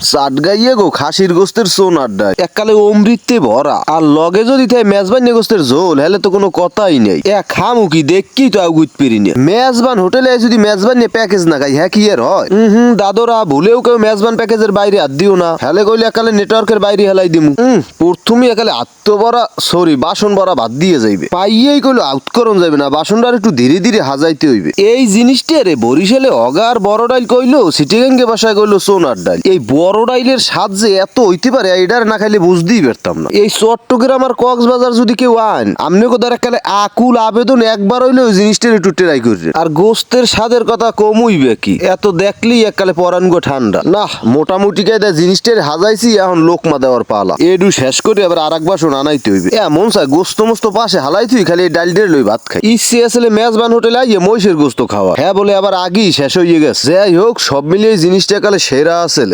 চাট গাইয়ে গো খাসির গোস্তের সোন আড্ডায় এককালে অমৃতে ভরা আর লগে যদি তাই মেজবান গোস্তের ঝোল হেলে তো কোনো কথাই নেই খামু কি দেখি তো আগুত পেরি না মেজবান হোটেলে যদি মেজবান নিয়ে প্যাকেজ না খাই হ্যাঁ কি এর হয় দাদরা ভুলেও কেউ মেজবান প্যাকেজের বাইরে হাত দিও না হেলে কইলে একালে নেটওয়ার্কের বাইরে হেলাই দিমু প্রথমে একালে বাসন ভরা ভাত দিয়ে যাইবে পাইয়েই কইলো আউট করন যাবে না বাসনটা আর একটু ধীরে ধীরে হাজাইতে হইবে এই জিনিসটা রে বরিশালে অগার বড় ডাইল কইলো সিটিগেঙ্গে বাসায় কইলো সোনার ডাইল এই বড় ডাইলের স্বাদ যে এত হইতে পারে এইটার না খাইলে বুঝতেই পারতাম না এই চট্টগ্রাম আর কক্সবাজার যদি কেউ আন আমনে কোথাও একালে আকুল আবেদন একবার হইলে ওই জিনিসটার একটু ট্রাই করবে আর গোস্তের স্বাদের কথা কমইবে কি এত দেখলেই এককালে পরান গো ঠান্ডা না মোটামুটি কায়দা জিনিসটার হাজাইছি এখন লোকমা দেওয়ার পালা এডু শেষ করে আবার আর এক বাসন আনাইতে হইবে এমন চাই গোস্ত মোস্ত পাশে হালাই তুই খালি ডাল দিয়ে লই ভাত খাই ইচ্ছে আসলে মেজবান হোটেলে আইয়ে মহিষের গোস্ত খাওয়া হ্যাঁ বলে আবার আগেই শেষ হয়ে গেছে যাই হোক সব মিলিয়ে জিনিসটা কালে সেরা আসলে।